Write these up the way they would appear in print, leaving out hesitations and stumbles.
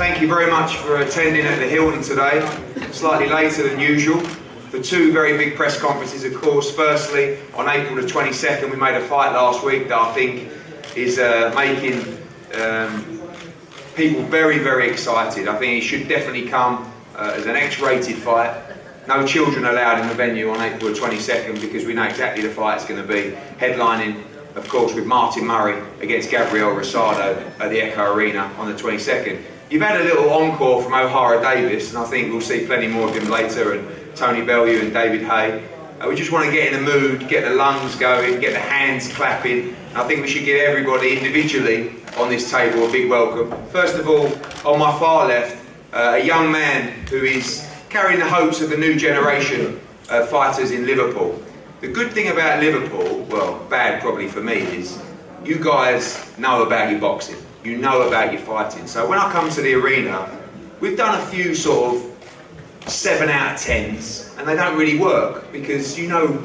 Thank you very much for attending at the Hilton today, slightly later than usual. For two very big press conferences, of course. Firstly, on April the 22nd, we made a fight last week that I think is making people very, very excited. I think it should definitely come as an X-rated fight. No children allowed in the venue on April the 22nd because we know exactly the fight it's going to be. Headlining, of course, with Martin Murray against Gabriel Rosado at the Echo Arena on the 22nd. You've had a little encore from O'Hara Davis, and I think we'll see plenty more of him later, and Tony Bellew and David Hay. We just want to get in the mood, get the lungs going, get the hands clapping. And I think we should give everybody individually on this table a big welcome. First of all, on my far left, a young man who is carrying the hopes of the new generation of fighters in Liverpool. The good thing about Liverpool, well, bad probably for me, is you guys know about your boxing. You know about your fighting. So when I come to the arena, we've done a few sort of 7 out of 10s, and they don't really work because you know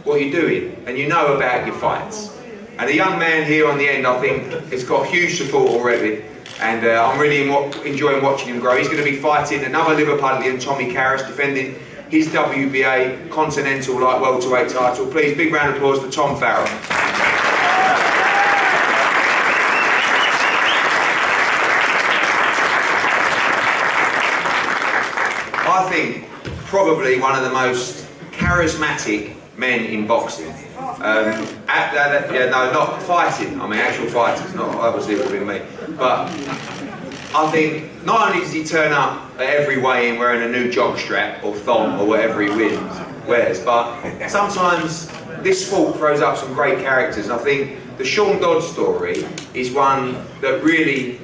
what you're doing and you know about your fights. And the young man here on the end, I think, has got huge support already, and I'm really enjoying watching him grow. He's going to be fighting another Liverpudlian, Tommy Karras, defending his WBA Continental Light Welterweight title. Please, big round of applause for Tom Farrell. I think probably one of the most charismatic men in boxing. No, not fighting. I mean, actual fighters, not obviously it would be me. But I think not only does he turn up at every weigh-in wearing a new jock strap or thong or whatever he wears, but sometimes this sport throws up some great characters. And I think the Sean Dodd story is one that really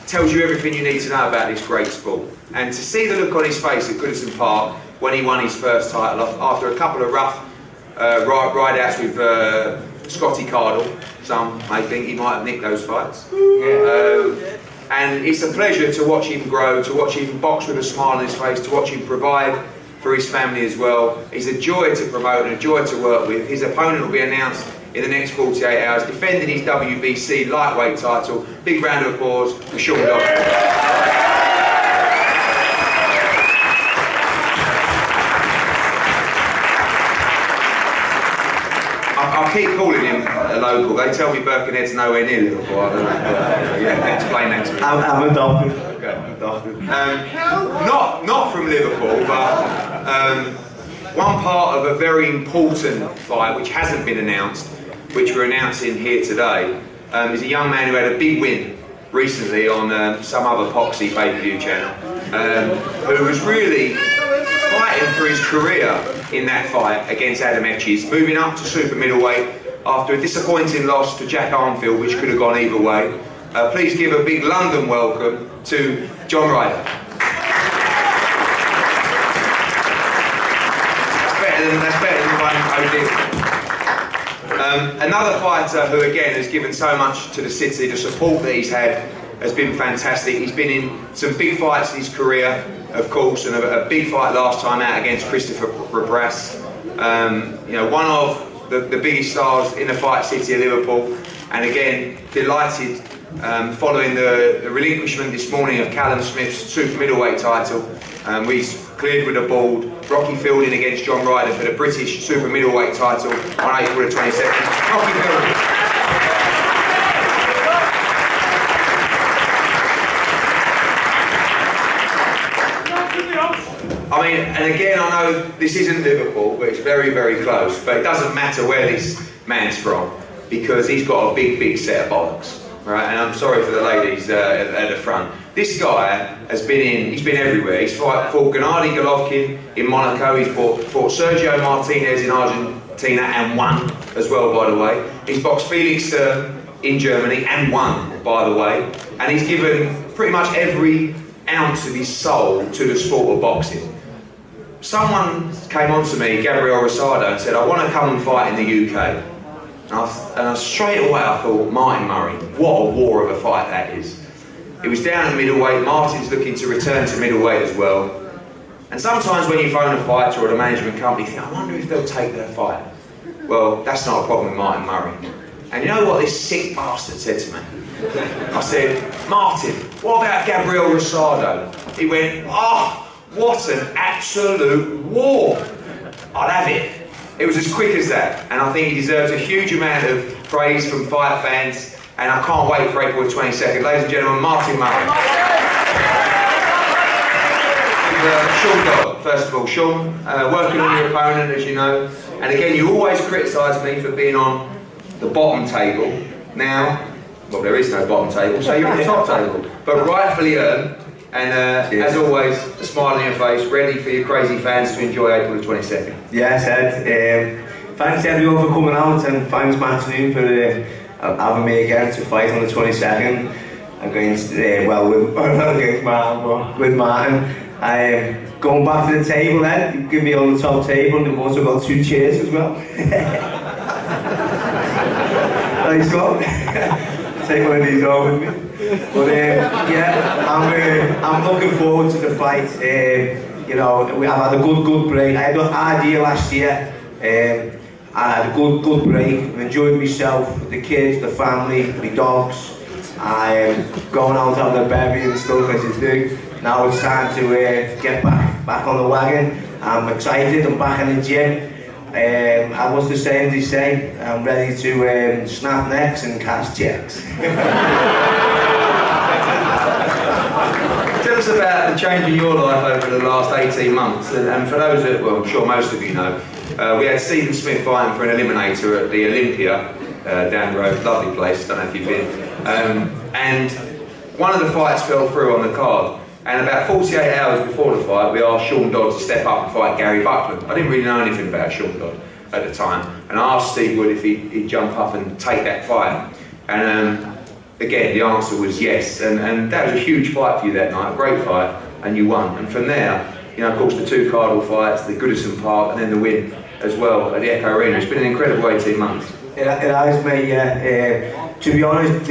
tells you everything you need to know about this great sport. And to see the look on his face at Goodison Park when he won his first title after a couple of rough ride-outs with Scotty Cardle, some may think he might have nicked those fights. And it's a pleasure to watch him grow, to watch him box with a smile on his face, to watch him provide for his family as well. He's a joy to promote and a joy to work with. His opponent will be announced in the next 48 hours, defending his WBC lightweight title. Big round of applause for Sean Dodd. I keep calling him a local. They tell me Birkenhead's nowhere near Liverpool. I don't know. Yeah, explain that to me. I'm adopted. Okay, adopted. Not from Liverpool, but one part of a very important fight which hasn't been announced, which we're announcing here today, is a young man who had a big win recently on some other Poxy pay-per-view channel, who was really fighting for his career in that fight against Adam Etches, moving up to super middleweight after a disappointing loss to Jack Armfield, which could have gone either way. Please give a big London welcome to John Ryder. That's better than one OD. Another fighter who again has given so much to the city, the support that he's had has been fantastic. He's been in some big fights in his career, of course, and a big fight last time out against Christopher Brass. You know, one of the biggest stars in the fight city of Liverpool, and again delighted following the relinquishment this morning of Callum Smith's super middleweight title. We cleared with a bald. Rocky Fielding against John Ryder for the British super middleweight title on April the 22nd. Rocky Fielding. I mean, and again, I know this isn't Liverpool, but it's very, very close. But it doesn't matter where this man's from, because he's got a big, big set of bollocks, right? And I'm sorry for the ladies at the front. This guy has been he's been everywhere. He's fought Gennady Golovkin in Monaco. He's fought Sergio Martinez in Argentina and won as well, by the way. He's boxed Felix in Germany and won, by the way. And he's given pretty much every ounce of his soul to the sport of boxing. Someone came on to me, Gabriel Rosado, and said, I want to come and fight in the UK. And straight away I thought, Martin Murray, what a war of a fight that is. It was down at middleweight. Martin's looking to return to middleweight as well. And sometimes when you phone a fighter or the management company, you think, I wonder if they'll take their fight. Well, that's not a problem with Martin Murray. And you know what this sick bastard said to me? I said, Martin, What about Gabriel Rosado? He went, oh, what an absolute war. I'll have it. It was as quick as that, and I think he deserves a huge amount of praise from fight fans, and I can't wait for April 22nd. Ladies and gentlemen, Martin Murray. Sean Dodd, first of all. Sean, working on your opponent, as you know, and again, you always criticise me for being on the bottom table. Now, well, there is no bottom table, so you're on the top table, but rightfully earned. And as always, a smile on your face, ready for your crazy fans to enjoy April the 22nd. Yes, Ed. Thanks everyone for coming out, and thanks Matthew for having me again to fight on the 22nd against, with Martin. Going back to the table, Ed, you give me on the top table, and we've also got 2 chairs as well. Thanks, Scott. Take one of these home with me. But yeah, I'm looking forward to the fight. You know, I've had a good break. I had a hard year last year. I had a good break. I've enjoyed myself, the kids, the family, the dogs. I'm going out having a bevy and stuff as you do. Now it's time to get back on the wagon. I'm excited. I'm back in the gym. I was the same as they say. I'm ready to snap necks and cash checks. Tell us about the change in your life over the last 18 months. And for those that, well, I'm sure most of you know, we had Stephen Smith fighting for an eliminator at the Olympia down the road. Lovely place, don't know if you've been. And one of the fights fell through on the card. And about 48 hours before the fight, we asked Sean Dodd to step up and fight Gary Buckland. I didn't really know anything about Sean Dodd at the time. And I asked Steve Wood if he'd jump up and take that fight. And again, the answer was yes. And that was a huge fight for you that night, a great fight, and you won. And from there, you know, of course, the 2 Cardinal fights, the Goodison Park, and then the win as well at the Echo Arena. It's been an incredible 18 months. It has, mate, yeah. To be honest,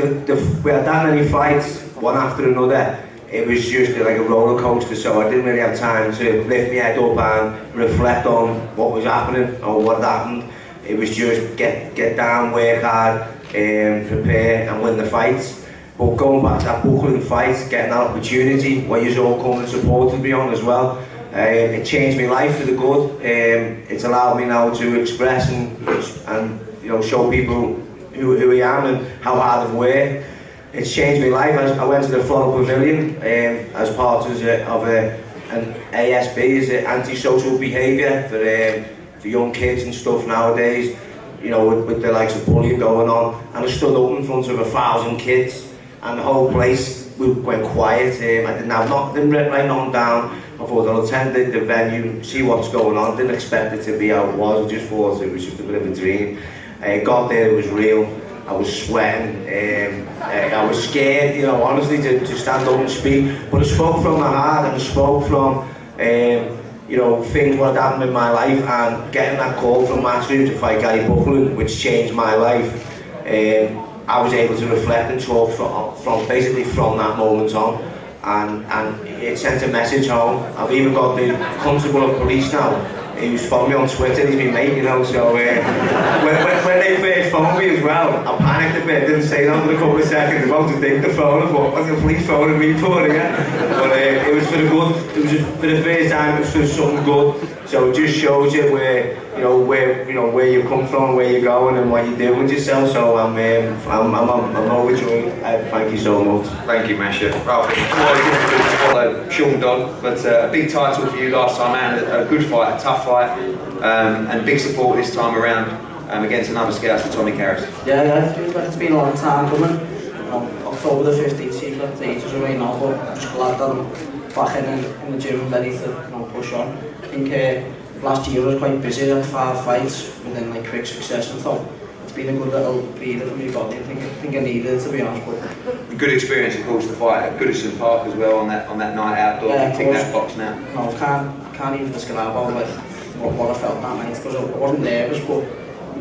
we had that many fights, one after another. It was just like a roller coaster, so I didn't really have time to lift my head up and reflect on what was happening or what happened. It was just get down, work hard, prepare and win the fights. But going back to that Buckland fight, getting that opportunity where you all come and supported me on as well, it changed my life for the good. It's allowed me now to express and you know, show people who I am and how hard I've worked. It's changed my life. I went to the Farrell Pavilion as part of an ASB, is anti-social behaviour for young kids and stuff nowadays. You know, with the likes of bullying going on, and I stood up in front of 1,000 kids, and the whole place went quiet. I didn't write nothing down. I thought I'll attend the venue, see what's going on. Didn't expect it to be how it was. I just thought it was just a bit of a dream. I got there, it was real. I was sweating, I was scared, you know, honestly, to stand up and speak. But I spoke from my heart, and I spoke from, you know, things what had happened in my life, and getting that call from Matthew to fight Gary Buckland, which changed my life. I was able to reflect and talk from basically from that moment on, and it sent a message home. I've even got the constable of police now. He was following me on Twitter, he's been mate, you know, so when they first phoned me as well, I panicked a bit, didn't say that for a couple of seconds, about to take the phone, I thought, what's the police phoning me for again? But it was for the good, it was just, for the first time, it was for something good, so it just shows you where you come from, where you're going and what you're doing with yourself, so I'm overjoyed. Thank you so much. Thank you, Masha. Well, it's always difficult to follow Sean Dodd, but a big title for you last time out, a good fight, a tough fight, and big support this time around against another Scouts for Tommy Karras. Yeah, it's been a long time coming. October the 15th seems like ages away now, but I'm just glad that I'm back in the gym and ready to push on. I think last year I was quite busy, I had 5 fights within like quick succession, so it's been a good little breather for me body. I think I needed it, to be honest. But good experience, of course, the fight at Goodison Park as well on that night outdoor. Yeah, you tick that box now. No, I can't even describe how, like, what I felt that night, because I wasn't nervous, but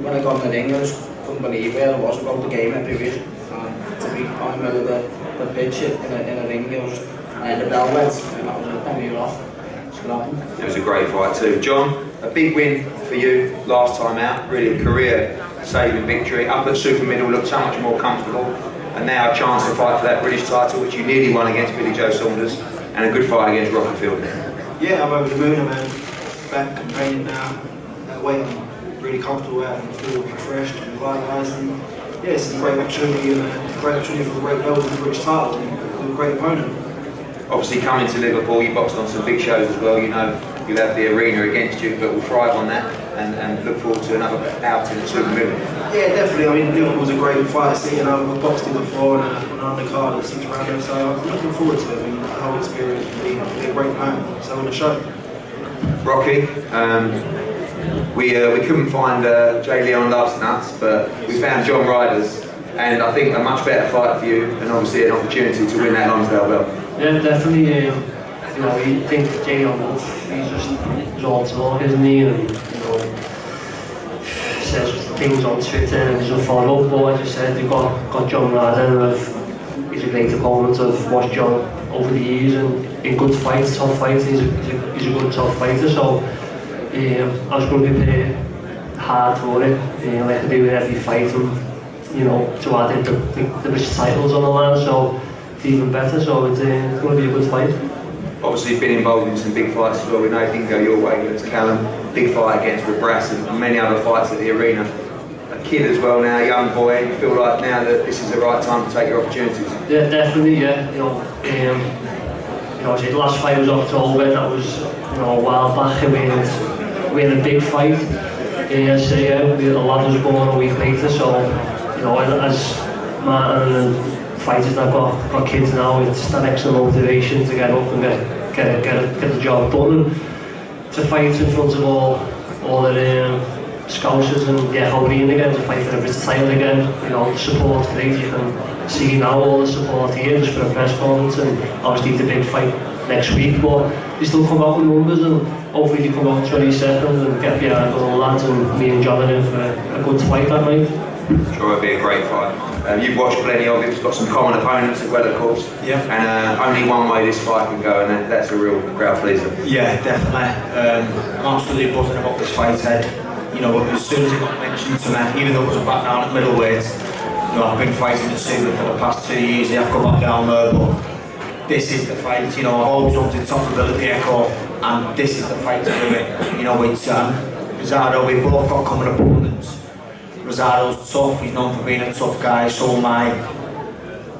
when I got in the ring, I just couldn't believe where I was about the game every week. And to be on the middle of the pitch in a ring, it was just, and the bell went, and that was it, then we were off. It was a great fight too. John, a big win for you last time out, really a career-saving victory. Up at super middle, looked so much more comfortable. and now a chance to fight for that British title, which you nearly won against Billy Joe Saunders, and a good fight against Rocky Field. Yeah, I'm over the moon. I'm back campaigning now. Weight I'm really comfortable at and feel refreshed and revitalised. And yeah, it's a great opportunity and a great opportunity for the great belt and the British title and a great opponent. Obviously, coming to Liverpool, you boxed on some big shows as well. You know, you'll have the arena against you, but we'll thrive on that and look forward to another outing at Super Million. Yeah, definitely. I mean, Liverpool's a great fight scene, and I've boxed it before and on the card at 6 rounds, so I'm looking forward to it. I mean, the whole experience will be a great opponent. So on the show. Rocky, we couldn't find J. Leon Loves Nuts, but we found John Ryder's, and I think a much better fight for you, and obviously an opportunity to win that Lonsdale belt. Yeah, definitely. You know, you think J. Leon Loves, he's all talk, isn't he? And you know, says things on Twitter and he's a follow-up, but as I said, you've got John Ryder, he's a great opponent. I've watched John over the years and in good fights, tough fights, he's a good tough fighter, so I was going to prepare hard for it, like I do with every fight, and you know, to add in the British titles on the line, so it's even better, so it's going to be a good fight. Obviously, you've been involved in some big fights as well. We know it didn't go your way against Callum, big fight against Brass and many other fights at the arena. A kid as well now, a young boy, you feel like now that this is the right time to take your opportunities? Yeah, definitely, yeah. You know, the last fight was October, that was, you know, a while back, we had a big fight. So yeah, the lad was born a week later, so, you know, as Martin and fighters that got kids now, it's that extra motivation to get up and get the job done, and to fight in front of all the Scousers and get Howreen again, to fight for the British title again. You know, the support's great. You can see now all the support here just for a press conference, and obviously the big fight next week, but they still come out with numbers, and hopefully they come out 22nd and get behind all the lads, and me and John are in for a good fight that night. Sure, it'll be a great fight. You've watched plenty of it, it's got some common opponents as well, of course. Yeah. And only one way this fight can go, and that's a real crowd pleaser. Yeah, definitely. I'm absolutely buzzing about this fight, Ed. You know, as soon as it got mentioned to me, even though it was a back down at middleweight, you know, I've been fighting at Super for the past 2 years, I have to go back down there, but this is the fight. You know, I've always wanted top of the Echo, and this is the fight to do it. You know, it's Rosado, we've both got common opponents. Rosado's tough, he's known for being a tough guy, so am I.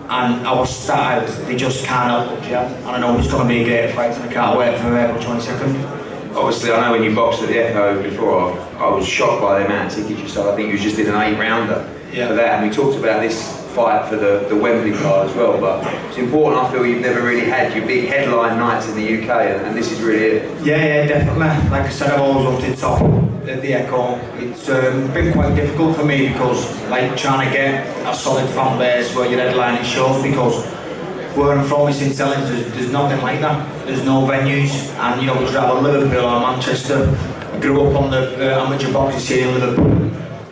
And our styles, they just can't help but gel. And I know it's going to be a great fight, and I can't wait for April 22nd. Obviously, I know when you boxed at the Echo before, I was shocked by the amount of tickets you sold. I think you just did an 8-rounder for that, and we talked about this fight for the Wembley card as well, but it's important. I feel you've never really had your big headline nights in the UK, and this is really it. Yeah, definitely. Like I said, I've always wanted top at the Echo. It's been quite difficult for me because, like, trying to get a solid fan base where you're headlining shows, because where I'm from in St Helens, there's nothing like that. There's no venues, and you know, we'd rather Liverpool or Manchester. I grew up on the amateur boxing scene in Liverpool.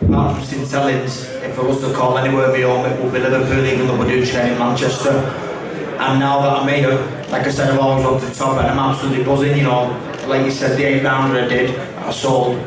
Apart from St Helens, if I was to call anywhere be home, it would be Liverpool, even though we do train in Manchester. And now that I'm here, like I said, I've always wanted top, and I'm absolutely buzzing. You know, like you said, the 8-rounder I did, I sold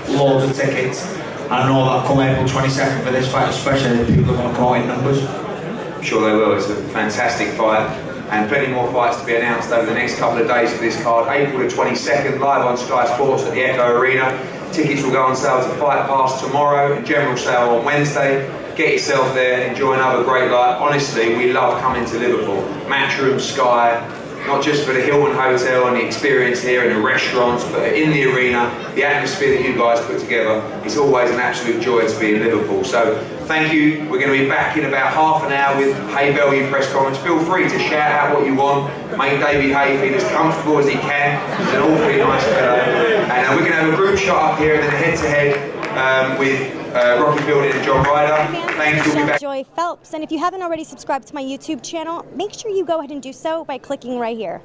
loads of tickets. I know that come April 22nd for this fight, especially, people are going to come out in numbers. I'm sure they will. It's a fantastic fight, and plenty more fights to be announced over the next couple of days for this card. April the 22nd, live on Sky Sports at the Echo Arena. Tickets will go on sale to Fight Pass tomorrow and general sale on Wednesday. Get yourself there, enjoy another great night. Honestly, we love coming to Liverpool. Matchroom, Sky, not just for the Hilton Hotel and the experience here and the restaurants, but in the arena, the atmosphere that you guys put together. It's always an absolute joy to be in Liverpool. So thank you. We're going to be back in about half an hour with CAMPBELL press conference. Feel free to shout out what you want. Make David Hay feel as comfortable as he can. He's an awfully nice fellow. And we're going to have a group shot up here and then a head-to-head with Rocky Fielding and John Ryder. Thank you. We'll be back. Joy Phelps, and if you haven't already subscribed to my YouTube channel, make sure you go ahead and do so by clicking right here.